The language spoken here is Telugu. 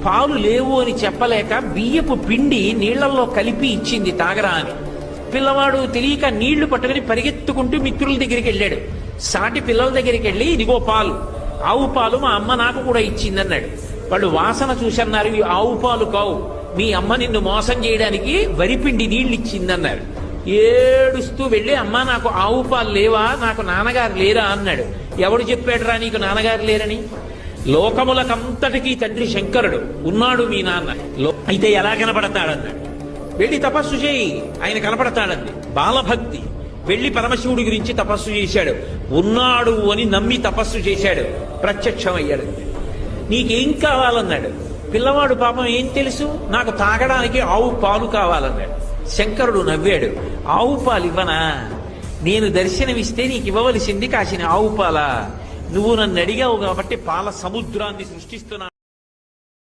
పాలు లేవు అని చెప్పలేక బియ్యపు పిండి నీళ్లలో కలిపి ఇచ్చింది తాగరా అని. పిల్లవాడు తెలియక నీళ్లు పట్టుకుని పరిగెత్తుకుంటూ మిత్రుల దగ్గరికి వెళ్ళాడు. సాటి పిల్లల దగ్గరికి వెళ్ళి, ఇదిగో పాలు, ఆవు పాలు మా అమ్మ నాకు కూడా ఇచ్చిందన్నాడు. వాళ్ళు వాసన చూసన్నారు, ఇవి ఆవు పాలు కావు, మీ అమ్మ నిన్ను మోసం చేయడానికి వరిపిండి నీళ్లు ఇచ్చిందన్నారు. ఏడుస్తూ వెళ్ళి, అమ్మ నాకు ఆవు పాలు లేవా, నాకు నాన్నగారు లేరా అన్నాడు. ఎవడు చెప్పాడురా నీకు నాన్నగారు లేరని? లోకములకంతటికీ తండ్రి శంకరుడు, ఉన్నాడు మీ నాన్న. అయితే ఎలా కనపడతాడన్నాడు. వెళ్ళి తపస్సు చేయి, ఆయన కనపడతాడంది. బాలభక్తి. వెళ్ళి పరమశివుడి గురించి తపస్సు చేశాడు. ఉన్నాడు అని నమ్మి తపస్సు చేశాడు, ప్రత్యక్షమయ్యాడు. నీకేం కావాలన్నాడు. పిల్లవాడు పాపం ఏం తెలుసు, నాకు తాగడానికి ఆవు పాలు కావాలన్నాడు. శంకరుడు నవ్వాడు. ఆవు పాలు ఇవ్వనా? నేను దర్శనమిస్తే నీకు ఇవ్వవలసింది కాసిన ఆవు పాల. నువ్వు నన్ను అడిగావు కాబట్టి పాల సముద్రాన్ని సృష్టిస్తున్నా.